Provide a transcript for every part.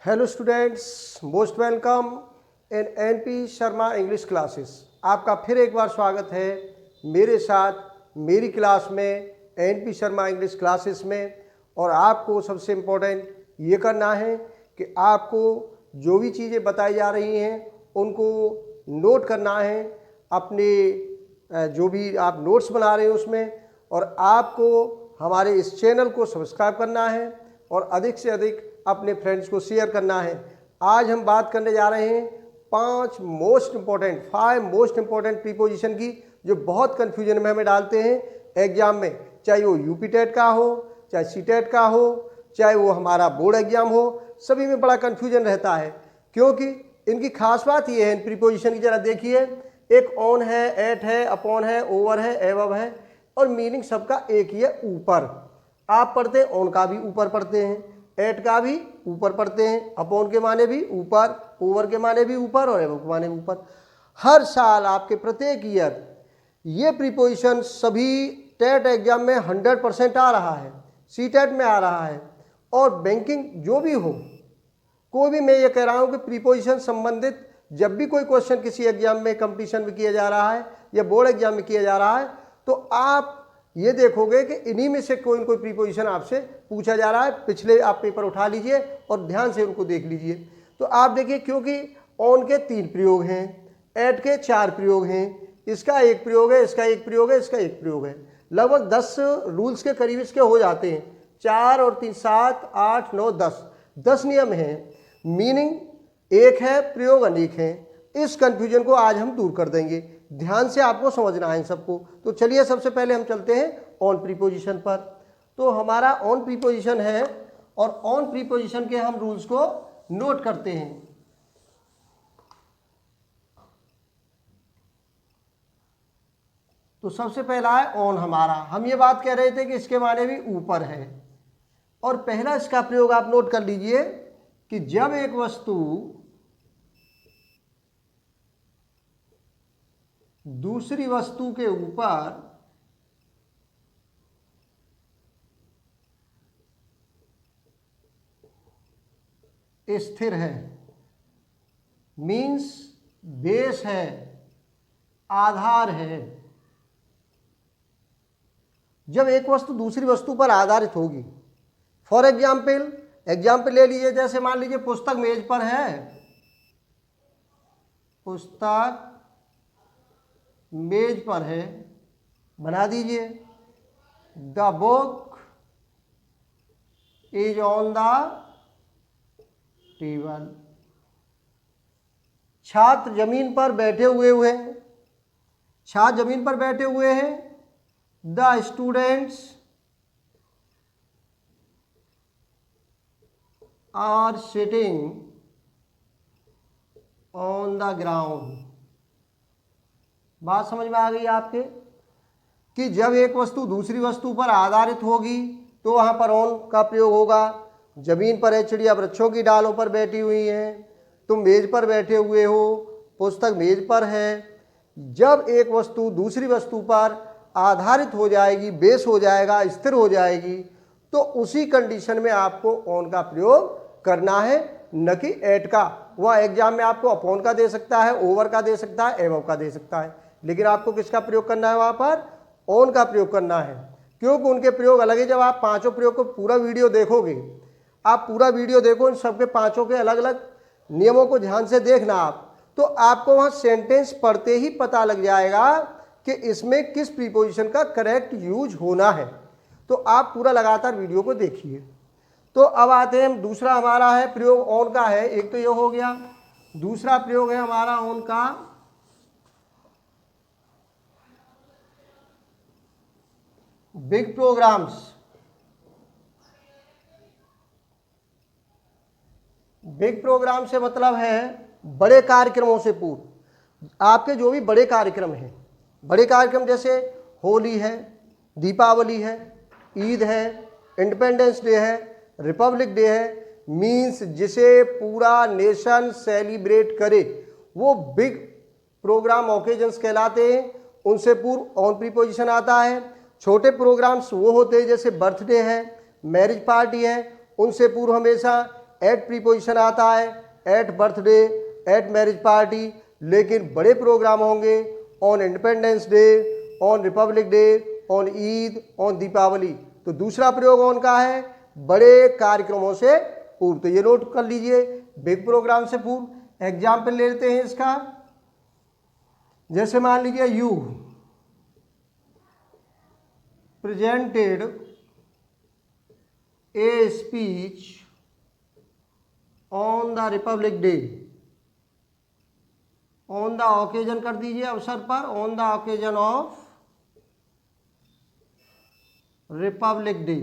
Hello students, most welcome in NP Sharma English classes. आपका फिर एक बार स्वागत है मेरे साथ मेरी क्लास में एनपी शर्मा इंग्लिश क्लासेस में। और आपको सबसे इम्पोर्टेंट ये करना है कि आपको जो भी चीज़ें बताई जा रही हैं उनको नोट करना है अपने जो भी आप नोट्स बना रहे हैं उसमें, और आपको हमारे इस चैनल को सब्सक्राइब करना है और अधिक से अधिक अपने फ्रेंड्स को शेयर करना है। आज हम बात करने जा रहे हैं 5 मोस्ट इम्पोर्टेंट प्रीपोजिशन की, जो बहुत कन्फ्यूजन में हमें डालते हैं एग्जाम में, चाहे वो यूपी टेट का हो, चाहे सी टेट का हो, चाहे वो हमारा बोर्ड एग्जाम हो, सभी में बड़ा कन्फ्यूजन रहता है। क्योंकि इनकी खास बात ये है इन प्रीपोजिशन की, जरा देखिए, एक ऑन है, एट है, अपॉन है, ओवर है, एबव है, और मीनिंग सबका एक ही है, ऊपर। आप पढ़ते हैं ऑन का भी ऊपर पढ़ते हैं, एट का भी ऊपर पढ़ते हैं, अपॉन के माने भी ऊपर, ओवर के माने भी ऊपर, और एबव के माने भी ऊपर। हर साल आपके प्रत्येक ईयर ये प्रीपोजिशन सभी टेट एग्जाम में 100% आ रहा है, सी टेट में आ रहा है, और बैंकिंग जो भी हो, कोई भी, मैं ये कह रहा हूँ कि प्रीपोजिशन संबंधित जब भी कोई क्वेश्चन किसी एग्जाम में कंपटीशन में किया जा रहा है या बोर्ड एग्जाम में किया जा रहा है, तो आप ये देखोगे कि इन्हीं में से कोई न कोई प्रीपोजिशन आपसे पूछा जा रहा है। पिछले आप पेपर उठा लीजिए और ध्यान से उनको देख लीजिए। तो आप देखिए, क्योंकि ऑन के 3 प्रयोग हैं, एट के 4 प्रयोग हैं, इसका एक प्रयोग है, इसका एक प्रयोग है, इसका एक प्रयोग है, लगभग 10 रूल्स के करीब इसके हो जाते हैं। 4 और 3 7 8 9 10 नियम हैं। मीनिंग एक है, प्रयोग अनेक हैं। इस कंफ्यूजन को आज हम दूर कर देंगे। ध्यान से आपको समझना है इन सबको। तो चलिए, सबसे पहले हम चलते हैं ऑन प्रीपोजिशन पर। तो हमारा ऑन प्रीपोजिशन है, और ऑन प्रीपोजिशन के हम रूल्स को नोट करते हैं। तो सबसे पहला है ऑन हमारा। हम ये बात कह रहे थे कि इसके माने भी ऊपर है, और पहला इसका प्रयोग आप नोट कर लीजिए कि जब एक वस्तु दूसरी वस्तु के ऊपर स्थिर है, मीन्स बेस है, आधार है। जब एक वस्तु दूसरी वस्तु पर आधारित होगी, फॉर एग्जाम्पल ले लीजिए, जैसे मान लीजिए पुस्तक मेज पर है, पुस्तक मेज पर है, बना दीजिए, the book is on the table. छात्र जमीन पर बैठे हुए हैं, छात्र जमीन पर बैठे हुए हैं, the students are sitting on the ground. बात समझ में आ गई आपके कि जब एक वस्तु दूसरी वस्तु पर आधारित होगी तो वहाँ पर ऑन का प्रयोग होगा। जमीन पर है, चिड़िया वृक्षों की डालों पर बैठी हुई हैं, तुम मेज पर बैठे हुए हो, पुस्तक मेज पर है। जब एक वस्तु दूसरी वस्तु पर आधारित हो जाएगी, बेस हो जाएगा, स्थिर हो जाएगी, तो उसी कंडीशन में आपको ऑन का प्रयोग करना है, न कि एट का। वह एग्जाम में आपको अपॉन का दे सकता है, ओवर का दे सकता है, एबव का दे सकता है, लेकिन आपको किसका प्रयोग करना है? वहाँ पर ऑन का प्रयोग करना है, क्योंकि उनके प्रयोग अलग है। जब आप 5 प्रयोग को पूरा वीडियो देखोगे, आप पूरा वीडियो देखो, इन सबके 5 के अलग अलग नियमों को ध्यान से देखना आप, तो आपको वहाँ सेंटेंस पढ़ते ही पता लग जाएगा कि इसमें किस प्रीपोजिशन का करेक्ट यूज होना है। तो आप पूरा लगातार वीडियो को देखिए। तो अब आते हैं, दूसरा हमारा है प्रयोग ऑन का है। एक तो ये हो गया, दूसरा प्रयोग है हमारा ऑन का बिग प्रोग्राम्स। बिग प्रोग्राम से मतलब है बड़े कार्यक्रमों से पूर्व। आपके जो भी बड़े कार्यक्रम हैं, बड़े कार्यक्रम जैसे होली है, दीपावली है, ईद है, इंडिपेंडेंस डे है, रिपब्लिक डे है, मीन्स जिसे पूरा नेशन सेलिब्रेट करे, वो बिग प्रोग्राम ओकेजन्स कहलाते हैं। उनसे पूर्व ऑन प्रीपोजिशन आता है। छोटे प्रोग्राम्स वो होते हैं जैसे बर्थडे है, मैरिज पार्टी है, उनसे पूर्व हमेशा एट प्रीपोजिशन आता है, at birthday, at marriage party, लेकिन बड़े प्रोग्राम होंगे on Independence Day, on Republic Day, on Eid, on Deepavali. तो दूसरा प्रयोग ऑन का है बड़े कार्यक्रमों से पूर्व। तो ये नोट कर लीजिए, बिग प्रोग्राम से पूर्व। एग्जाम्पल ले लेते हैं इसका, जैसे मान लीजिए you presented a speech on the Republic Day, on the occasion कर दीजिए, अवसर पर, on the occasion of Republic day,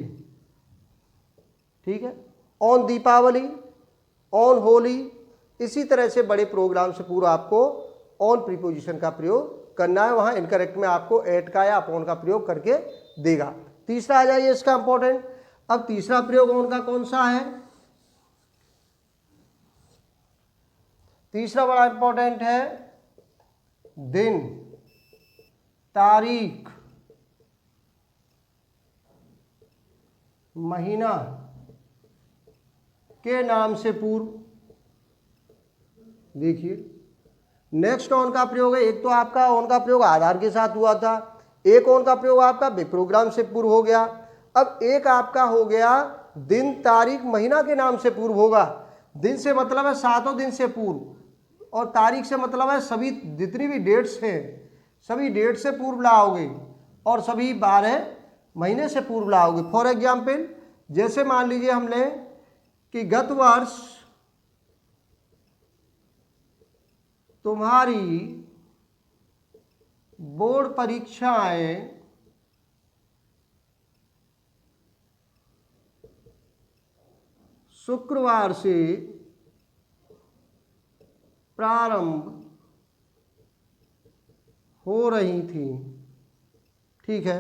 ठीक है, ऑन दीपावली, ऑन होली। इसी तरह से बड़े प्रोग्राम से पूर्व आपको ऑन प्रीपोजिशन का प्रयोग करना है। वहां इनकरेक्ट में आपको एट का या अपॉन का प्रयोग करके देगा। तीसरा आ जाइए इसका इंपॉर्टेंट। अब तीसरा प्रयोग ऑन का कौन सा है? तीसरा बड़ा इंपॉर्टेंट है दिन, तारीख, महीना के नाम से पूर्व। देखिए नेक्स्ट ऑन का प्रयोग है, एक तो आपका ऑन का प्रयोग आधार के साथ हुआ था, एक ऑन का प्रयोग आपका प्रोग्राम से पूर्व हो गया। अब एक आपका हो गया दिन, तारीख, महीना के नाम से पूर्व होगा। दिन से मतलब है सातों दिन से पूर्व, और तारीख से मतलब है सभी जितनी भी डेट्स हैं सभी डेट से पूर्व लाओगे, और सभी 12 महीने से पूर्व लाओगे। फॉर एग्जाम्पल जैसे मान लीजिए हम लें कि गत वर्ष तुम्हारी बोर्ड परीक्षाएं शुक्रवार से प्रारंभ हो रही थी। ठीक है,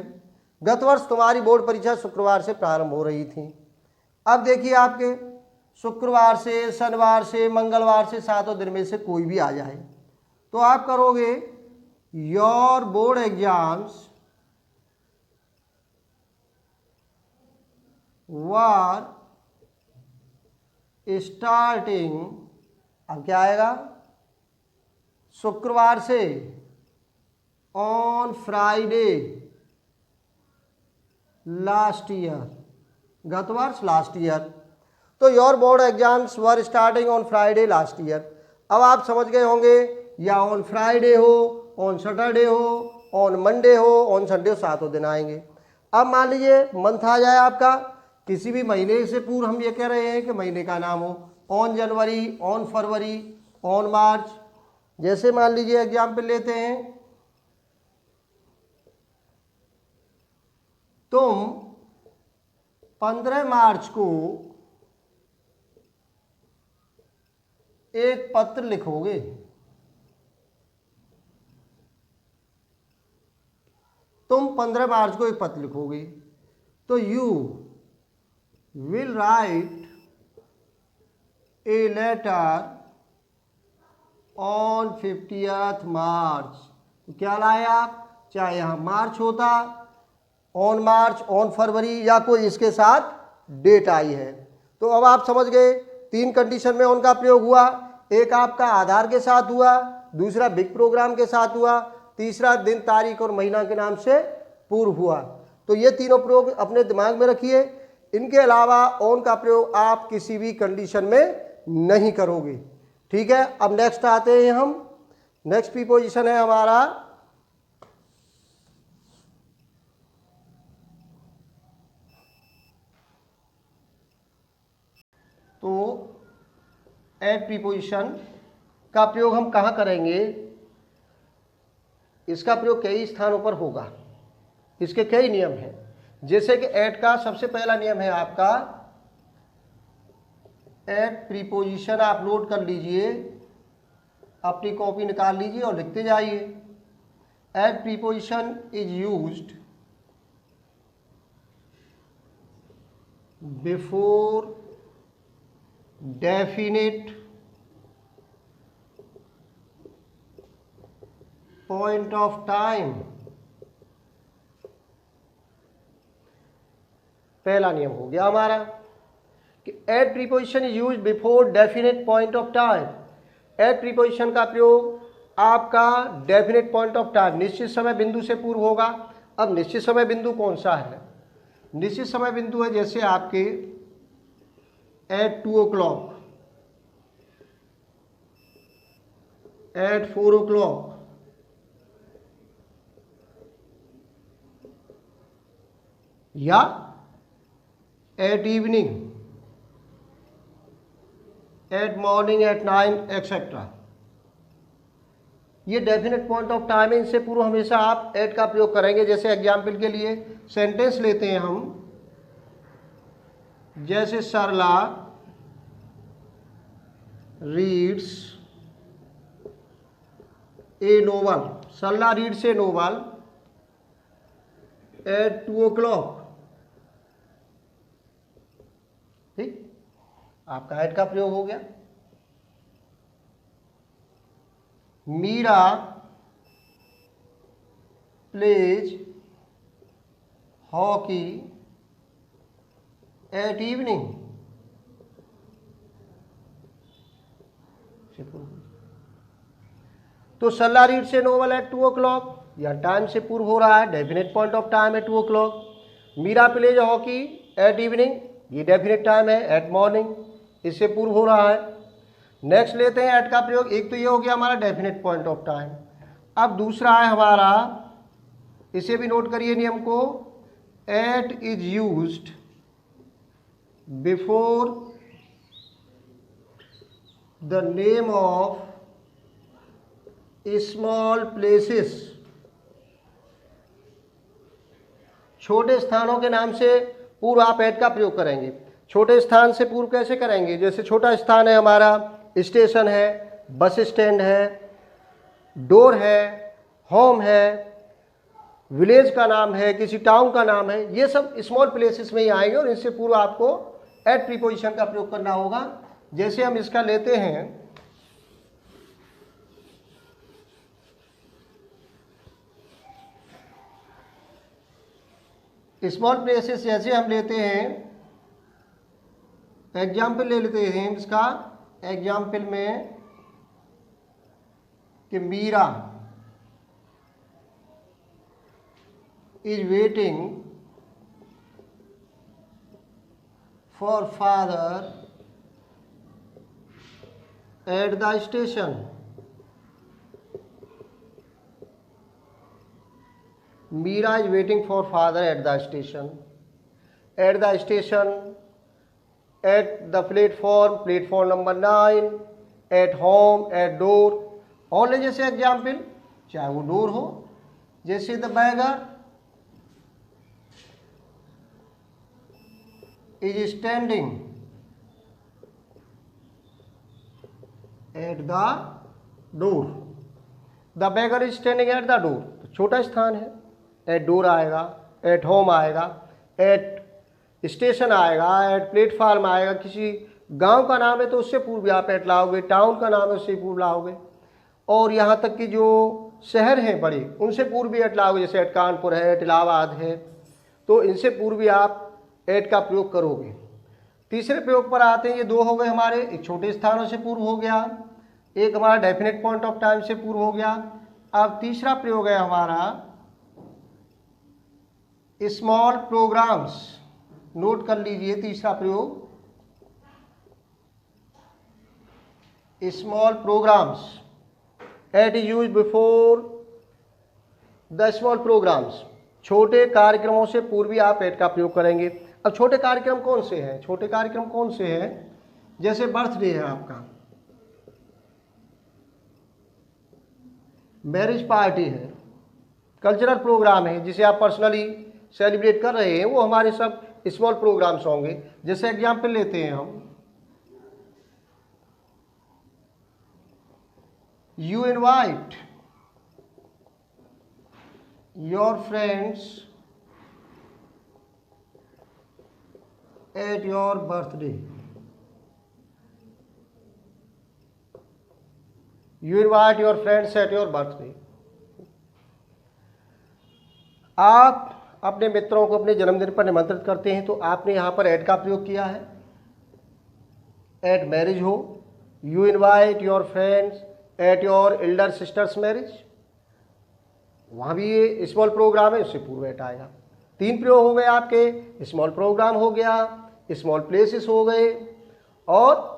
गत वर्ष तुम्हारी बोर्ड परीक्षा शुक्रवार से प्रारंभ हो रही थी। अब देखिए आपके शुक्रवार से, शनिवार से, मंगलवार से, सातों दिन में से कोई भी आ जाए तो आप करोगे your board exams were starting, अब क्या आएगा, शुक्रवार से, ऑन फ्राइडे लास्ट ईयर, गत वर्ष लास्ट ईयर। तो your board exams were starting on Friday last year. अब आप समझ गए होंगे या ऑन फ्राइडे हो, ऑन सैटरडे हो, ऑन मंडे हो, ऑन संडे हो, सातों दिन आएंगे। अब मान लीजिए मंथ आ जाए आपका, किसी भी महीने से पूर्व हम ये कह रहे हैं कि महीने का नाम हो, on January, on February, on March. जैसे मान लीजिए एग्जाम्पल लेते हैं, तुम 15 मार्च को एक पत्र लिखोगे। तुम 15 मार्च को एक पत्र लिखोगे, तो you will write a later on 50th मार्च। तो क्या लाए आप, चाहे यहां मार्च होता, ऑन मार्च, ऑन फरवरी, या कोई इसके साथ डेट आई है। तो अब आप समझ गए तीन कंडीशन में ऑन का प्रयोग हुआ। एक आपका आधार के साथ हुआ, दूसरा बिग प्रोग्राम के साथ हुआ, तीसरा दिन, तारीख और महीना के नाम से पूर्व हुआ। तो ये तीनों प्रयोग अपने दिमाग में रखिए। इनके अलावा ऑन का प्रयोग आप किसी भी कंडीशन में नहीं करोगे। ठीक है, अब नेक्स्ट आते हैं हम। नेक्स्ट प्रीपोजिशन है हमारा तो एट प्रीपोजिशन का प्रयोग हम कहाँ करेंगे? इसका प्रयोग कई स्थानों पर होगा, इसके कई नियम हैं। जैसे कि एट का सबसे पहला नियम है आपका, एट प्रीपोजिशन आप नोट कर लीजिए, अपनी कॉपी निकाल लीजिए और लिखते जाइए। At preposition is used before definite point of time. पहला नियम हो गया हमारा कि at preposition is use before definite point of time. At preposition का प्रयोग आपका डेफिनेट पॉइंट ऑफ टाइम, निश्चित समय बिंदु से पूर्व होगा। अब निश्चित समय बिंदु कौन सा है? निश्चित समय बिंदु है जैसे आपके एट 2 o'clock, एट 4 o'clock, या at evening, at morning, at 9 etcetera. ये डेफिनेट पॉइंट ऑफ टाइम है, इनसे पूर्व हमेशा आप एट का प्रयोग करेंगे। जैसे एग्जाम्पल के लिए सेंटेंस लेते हैं हम, जैसे Sarla reads a novel, Sarla reads a novel at 2 o'clock। ठीक, आपका एट का प्रयोग हो गया। Meera plays hockey at evening. तो सरला रीड से नोवेल एट 2 o'clock, या टाइम से पूर्व हो रहा है, डेफिनेट पॉइंट ऑफ टाइम है 2 o'clock। Meera plays hockey at evening, ये डेफिनेट टाइम है, एट मॉर्निंग, इससे पूर्व हो रहा है। नेक्स्ट लेते हैं एट का प्रयोग। एक तो ये हो गया हमारा डेफिनेट पॉइंट ऑफ टाइम। अब दूसरा है हमारा, इसे भी नोट करिए नियम को, at is used before the name of small places. छोटे स्थानों के नाम से पूर्व आप एट का प्रयोग करेंगे। छोटे स्थान से पूर्व कैसे करेंगे? जैसे छोटा स्थान है हमारा स्टेशन है, बस स्टैंड है, डोर है, होम है, विलेज का नाम है, किसी टाउन का नाम है, ये सब स्मॉल प्लेसेस में ही आएंगे और इनसे पूर्व आपको एट प्रीपोजिशन का प्रयोग करना होगा। जैसे हम इसका लेते हैं, स्मॉल प्लेसेस, जैसे हम लेते हैं एग्जाम्पल ले लेते हैं इसका। एग्जाम्पल में कि Meera is waiting for father at the station. Meera is waiting for father at the station. At the station, at the platform, platform number 9, at home, at door, और ले जैसे एग्जाम्पल, चाहे वो डोर हो, जैसे the bagger is standing at the door. The bagger is standing at the door, तो छोटा स्थान है, एट डोर आएगा, एट होम आएगा, एट स्टेशन आएगा, एट प्लेटफार्म आएगा। किसी गांव का नाम है तो उससे पूर्व भी आप एट लाओगे, टाउन का नाम है उससे पूर्व लाओगे, और यहाँ तक कि जो शहर हैं बड़े उनसे पूर्व भी एट लाओगे, जैसे एट कानपुर है, एट इलाहाबाद है, तो इनसे पूर्व भी आप एट का प्रयोग करोगे। तीसरे प्रयोग पर आते हैं, ये दो हो गए हमारे, एक छोटे स्थानों से पूर्व हो गया, एक हमारा डेफिनेट पॉइंट ऑफ टाइम से पूर्व हो गया। अब तीसरा प्रयोग है हमारा स्मॉल प्रोग्राम्स। नोट कर लीजिए तीसरा प्रयोग, small programmes. At is use before the small programmes. छोटे कार्यक्रमों से पूर्व भी आप एट का प्रयोग करेंगे। अब छोटे कार्यक्रम कौन से हैं? छोटे कार्यक्रम कौन से हैं? जैसे बर्थडे है आपका, मैरिज पार्टी है, कल्चरल प्रोग्राम है जिसे आप पर्सनली सेलिब्रेट कर रहे हैं, वो हमारे सब स्मॉल प्रोग्राम्स होंगे। जैसे एग्जाम्पल लेते हैं हम, you invite your friends at your birthday. You invite your friends at your birthday. आप अपने मित्रों को अपने जन्मदिन पर निमंत्रित करते हैं, तो आपने यहाँ पर एट का प्रयोग किया है। एट मैरिज हो, you invite your friends at your Elder sisters marriage, वहाँ भी ये स्मॉल प्रोग्राम है, उससे पूर्व एट आएगा। 3 प्रयोग हो गए आपके, स्मॉल प्रोग्राम हो गया, स्मॉल प्लेसेस हो गए और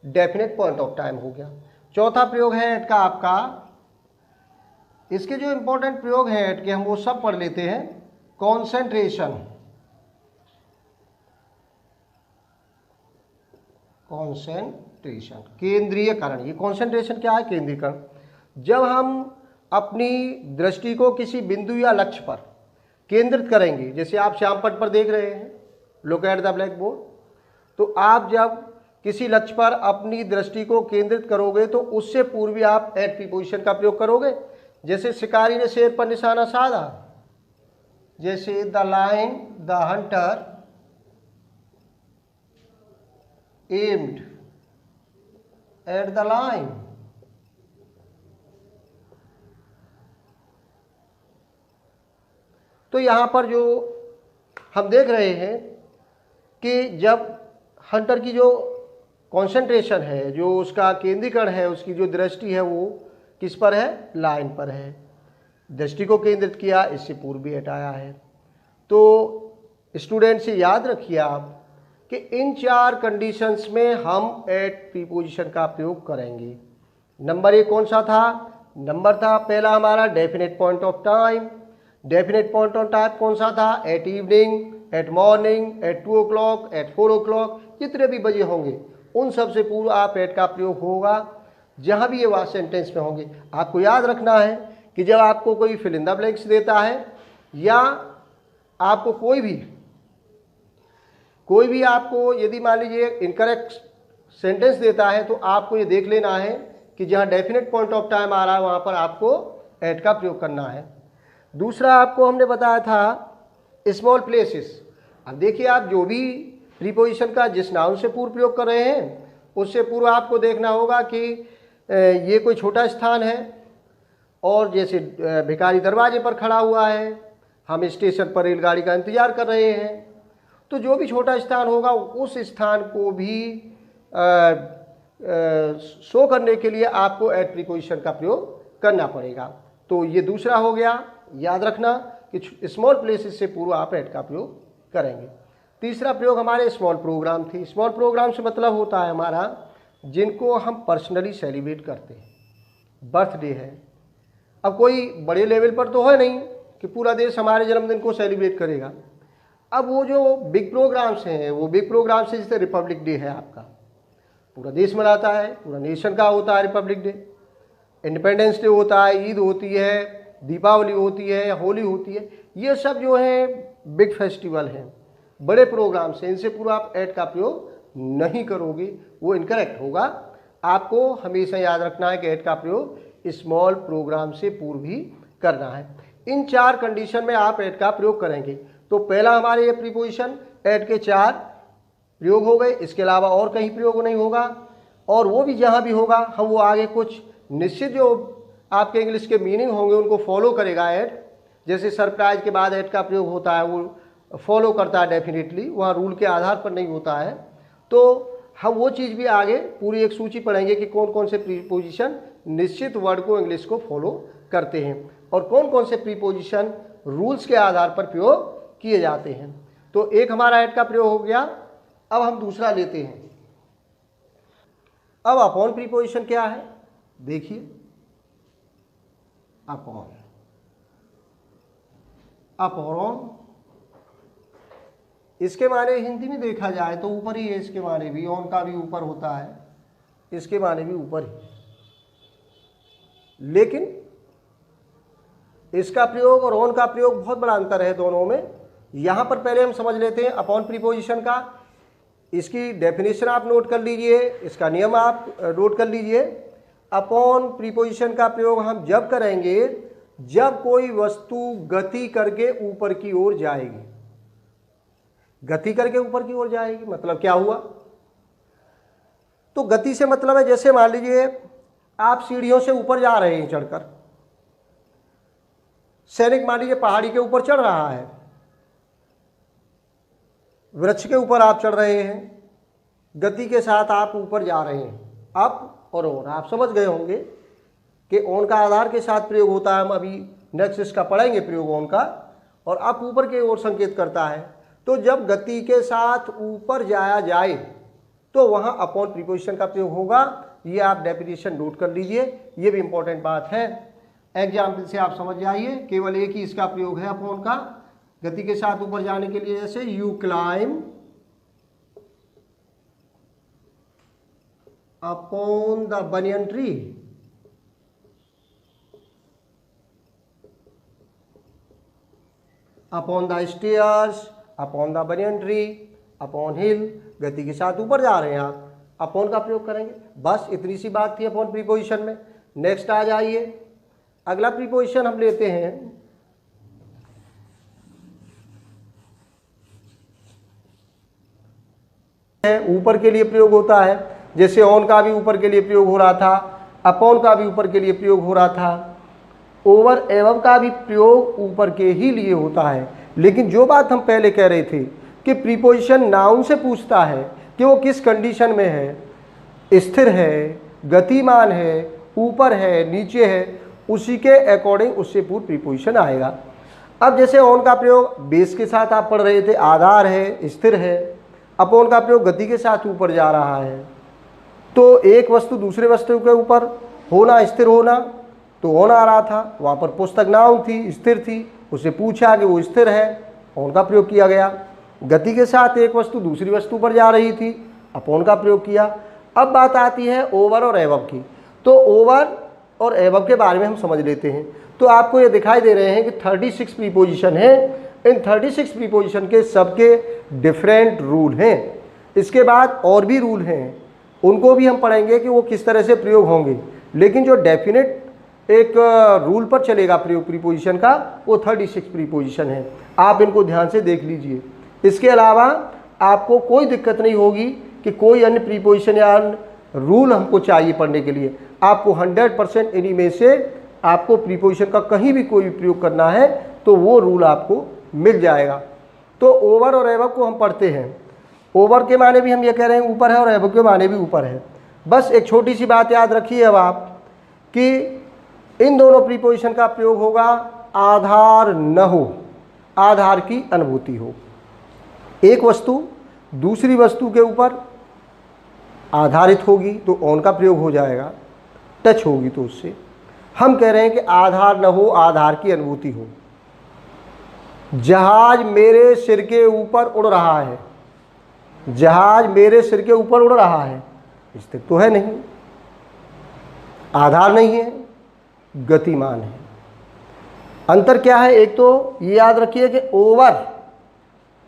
डेफिनेट पॉइंट ऑफ टाइम हो गया। चौथा प्रयोग है एट का आपका, इसके जो इंपॉर्टेंट प्रयोग हैं एट के हम वो सब पढ़ लेते हैं। कॉन्सेंट्रेशन, कॉन्सेंट्रेशन केंद्रीयकरण। ये कॉन्सेंट्रेशन क्या है? केंद्रीकरण। जब हम अपनी दृष्टि को किसी बिंदु या लक्ष्य पर केंद्रित करेंगे, जैसे आप श्यामपट्ट पर देख रहे हैं, look at the black board, तो आप जब किसी लक्ष्य पर अपनी दृष्टि को केंद्रित करोगे तो उससे पूर्व आप एट प्रीपोजिशन का प्रयोग करोगे। जैसे शिकारी ने शेर पर निशाना साधा, जैसे the line the Hunter aimed at the line. तो यहां पर जो हम देख रहे हैं कि जब हंटर की जो कंसंट्रेशन है, जो उसका केंद्रीकरण है, उसकी जो दृष्टि है वो किस पर है? लाइन पर है। दृष्टि को केंद्रित किया, इससे पूर्व भी हटाया है। तो स्टूडेंट से याद रखिए आप कि इन 4 कंडीशंस में हम एट प्रीपोजिशन का प्रयोग करेंगे। नंबर 1 कौन सा था? नंबर था पहला हमारा definite point of time. Definite point of time कौन सा था? At evening, at morning, at 2 o'clock, at 4 o'clock, जितने भी बजे होंगे उन सब से पूर्व आप एट का प्रयोग होगा, जहां भी ये वाक्य सेंटेंस में होंगे। आपको याद रखना है कि जब आपको कोई फिल इन द ब्लैंक्स देता है या आपको कोई भी आपको यदि मान लीजिए इनकरेक्ट सेंटेंस देता है तो आपको ये देख लेना है कि जहां डेफिनेट पॉइंट ऑफ टाइम आ रहा है वहां पर आपको एट का प्रयोग करना है। दूसरा आपको हमने बताया था स्मॉल प्लेसेस। अब देखिए आप जो भी प्रीपोजिशन का जिस नाउन से पूर्व प्रयोग कर रहे हैं उससे पूर्व आपको देखना होगा कि ये कोई छोटा स्थान है और जैसे भिखारी दरवाजे पर खड़ा हुआ है, हम स्टेशन पर रेलगाड़ी का इंतजार कर रहे हैं, तो जो भी छोटा स्थान होगा उस स्थान को भी शो करने के लिए आपको एट प्रीपोजिशन का प्रयोग करना पड़ेगा। तो ये दूसरा हो गया, याद रखना कि स्मॉल प्लेसेस से पूर्व आप एट का प्रयोग करेंगे। तीसरा प्रयोग हमारे स्मॉल प्रोग्राम थी। स्मॉल प्रोग्राम से मतलब होता है हमारा जिनको हम पर्सनली सेलिब्रेट करते हैं। बर्थडे है, अब कोई बड़े लेवल पर तो है नहीं कि पूरा देश हमारे जन्मदिन को सेलिब्रेट करेगा। अब वो जो बिग प्रोग्राम्स हैं, वो बिग प्रोग्राम्स से जैसे रिपब्लिक डे है आपका, पूरा देश मनाता है, पूरा नेशन का होता है रिपब्लिक डे। इंडिपेंडेंस डे होता है, ईद होती है, दीपावली होती है, होली होती है, ये सब जो है बिग फेस्टिवल हैं, बड़े प्रोग्राम्स हैं, इनसे पूरा आप एट का प्रयोग नहीं करोगे, वो इनकरेक्ट होगा। आपको हमेशा याद रखना है कि एट का प्रयोग स्मॉल प्रोग्राम से पूर्व भी करना है। इन 4 कंडीशन में आप एट का प्रयोग करेंगे। तो पहला हमारे ये प्रीपोजिशन एट के 4 प्रयोग हो गए, इसके अलावा और कहीं प्रयोग नहीं होगा, और वो भी जहाँ भी होगा हम वो आगे कुछ निश्चित जो आपके इंग्लिश के मीनिंग होंगे उनको फॉलो करेगा एट। जैसे सरप्राइज के बाद एट का प्रयोग होता है, वो फॉलो करता है डेफिनेटली, वहाँ रूल के आधार पर नहीं होता है। तो हम वो चीज़ भी आगे पूरी एक सूची पढ़ेंगे कि कौन कौन से प्रीपोजिशन निश्चित वर्ड को इंग्लिश को फॉलो करते हैं और कौन कौन से प्रीपोजिशन रूल्स के आधार पर प्रयोग किए जाते हैं। तो एक हमारा एट का प्रयोग हो गया। अब हम दूसरा लेते हैं। अब अपॉन प्रीपोजिशन क्या है देखिए। अपॉन, अपॉन इसके माने हिंदी में देखा जाए तो ऊपर ही है, इसके माने भी, ऑन का भी ऊपर होता है, इसके माने भी ऊपर ही, लेकिन इसका प्रयोग और ऑन का प्रयोग बहुत बड़ा अंतर है दोनों में। यहां पर पहले हम समझ लेते हैं अपॉन प्रीपोजिशन का। इसकी डेफिनेशन आप नोट कर लीजिए, इसका नियम आप नोट कर लीजिए। अपॉन प्रीपोजिशन का प्रयोग हम जब करेंगे जब कोई वस्तु गति करके ऊपर की ओर जाएगी। गति करके ऊपर की ओर जाएगी मतलब क्या हुआ? तो गति से मतलब है जैसे मान लीजिए आप सीढ़ियों से ऊपर जा रहे हैं चढ़कर, सैनिक मान लीजिए पहाड़ी के ऊपर चढ़ रहा है, वृक्ष के ऊपर आप चढ़ रहे हैं, गति के साथ आप ऊपर जा रहे हैं, अप और ऑन। आप समझ गए होंगे कि ऑन का आधार के साथ प्रयोग होता है, हम अभी नेक्स्ट इसका पढ़ेंगे प्रयोग ऑन का, और अप ऊपर की ओर संकेत करता है। तो जब गति के साथ ऊपर जाया जाए तो वहाँ अपॉन प्रीपोजिशन का प्रयोग होगा। ये आप डेफिनेशन नोट कर लीजिए, ये भी इंपॉर्टेंट बात है। एग्जाम्पल से आप समझ जाइए, केवल एक ही इसका प्रयोग है अपॉन का, गति के साथ ऊपर जाने के लिए। जैसे you climb upon the banyan tree, upon the stairs, upon the banyan tree, upon hill. गति के साथ ऊपर जा रहे हैं आप, अपॉन का प्रयोग करेंगे। बस इतनी सी बात थी अपॉन प्रीपोजिशन में। नेक्स्ट आ जाइए, अगला प्रीपोजिशन हम लेते हैं ऊपर के लिए प्रयोग होता है। जैसे ऑन का भी ऊपर के लिए प्रयोग हो रहा था, अपॉन का भी ऊपर के लिए प्रयोग हो रहा था, ओवर एवं का भी प्रयोग ऊपर के ही लिए होता है। लेकिन जो बात हम पहले कह रहे थे कि प्रीपोजिशन नाउन से पूछता है कि वो किस कंडीशन में है, स्थिर है, गतिमान है, ऊपर है, नीचे है, उसी के अकॉर्डिंग उससे पूर्व प्रीपोजिशन आएगा। अब जैसे ऑन का प्रयोग बेस के साथ आप पढ़ रहे थे, आधार है, स्थिर है। अपॉन का प्रयोग गति के साथ ऊपर जा रहा है, तो एक वस्तु दूसरे वस्तु के ऊपर होना, स्थिर होना, तो ऑन आ रहा था। वहाँ पर पुस्तक नाउन थी, स्थिर थी, उससे पूछा कि वो स्थिर है, ऑन का प्रयोग किया गया। गति के साथ एक वस्तु दूसरी वस्तु पर जा रही थी, अपॉन का प्रयोग किया। अब बात आती है ओवर और एवब की। तो ओवर और एवब के बारे में हम समझ लेते हैं। तो आपको ये दिखाई दे रहे हैं कि 36 प्रीपोजिशन है। इन 36 प्रीपोजिशन के सबके डिफरेंट रूल हैं। इसके बाद और भी रूल हैं, उनको भी हम पढ़ेंगे कि वो किस तरह से प्रयोग होंगे। लेकिन जो डेफिनेट एक रूल पर चलेगा प्रयोग प्रीपोजिशन का, वो 36 प्रीपोजिशन है। आप इनको ध्यान से देख लीजिए। इसके अलावा आपको कोई दिक्कत नहीं होगी कि कोई अन्य प्रीपोजिशन या अन्य रूल हमको चाहिए पढ़ने के लिए। आपको 100% इन्हीं में से आपको प्रीपोजिशन का कहीं भी कोई प्रयोग करना है तो वो रूल आपको मिल जाएगा। तो ओवर और एवब को हम पढ़ते हैं। ओवर के माने भी हम ये कह रहे हैं ऊपर है, और एवब के माने भी ऊपर है। बस एक छोटी सी बात याद रखिए अब आप कि इन दोनों प्रीपोजिशन का प्रयोग होगा आधार न हो, आधार की अनुभूति हो। एक वस्तु दूसरी वस्तु के ऊपर आधारित होगी तो ऑन का प्रयोग हो जाएगा, टच होगी तो उससे। हम कह रहे हैं कि आधार न हो, आधार की अनुभूति हो। जहाज मेरे सिर के ऊपर उड़ रहा है, जहाज मेरे सिर के ऊपर उड़ रहा है, स्थिर तो है नहीं, आधार नहीं है, गतिमान है। अंतर क्या है? एक तो ये याद रखिए कि ओवर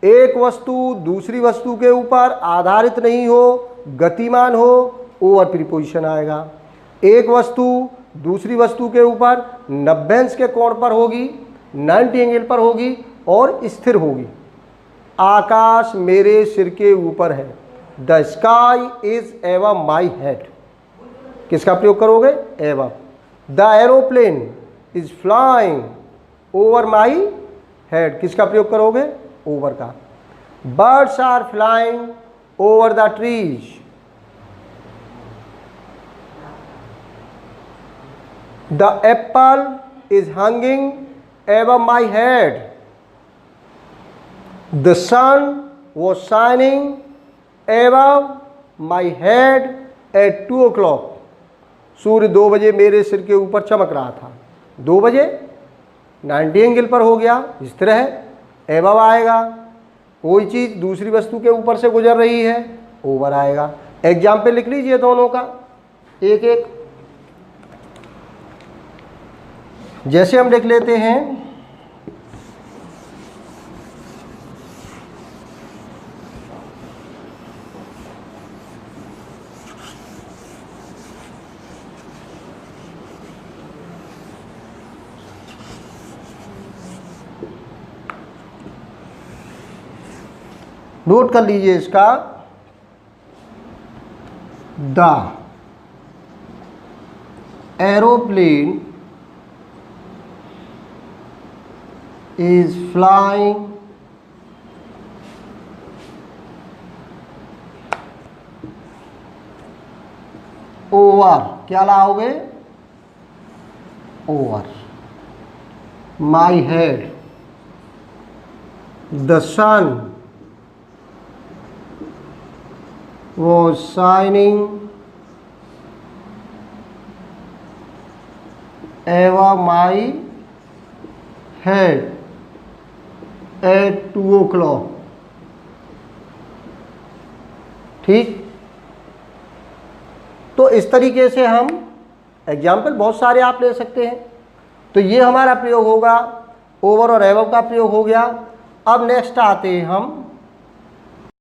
एक वस्तु दूसरी वस्तु के ऊपर आधारित नहीं हो, गतिमान हो, ओवर प्रीपोजिशन आएगा। एक वस्तु दूसरी वस्तु के ऊपर 90 अंश के कोण पर होगी, 90 एंगल पर होगी और स्थिर होगी। आकाश मेरे सिर के ऊपर है, the sky is above my head. किसका प्रयोग करोगे? Above. The aeroplane is flying over my head. किसका प्रयोग करोगे? ओवर का। Birds are flying over the trees. The apple is hanging above my head. The sun was shining above my head at 2 o'clock. सूर्य 2 बजे मेरे सिर के ऊपर चमक रहा था। 2 बजे 90 एंगल पर हो गया, स्थिर है, एबव आएगा। कोई चीज़ दूसरी वस्तु के ऊपर से गुजर रही है, ओवर आएगा। एग्जाम्पल लिख लीजिए दोनों का एक एक। जैसे हम लिख लेते हैं, नोट कर लीजिए इसका। The aeroplane is flying over, क्या लाओगे? Over. My head, the sun was shining over my head at 2 o'clock। ठीक, तो इस तरीके से हम एग्जाम्पल बहुत सारे आप ले सकते हैं। तो ये हमारा प्रयोग होगा, ओवर और एवव का प्रयोग हो गया। अब नेक्स्ट आते हैं हम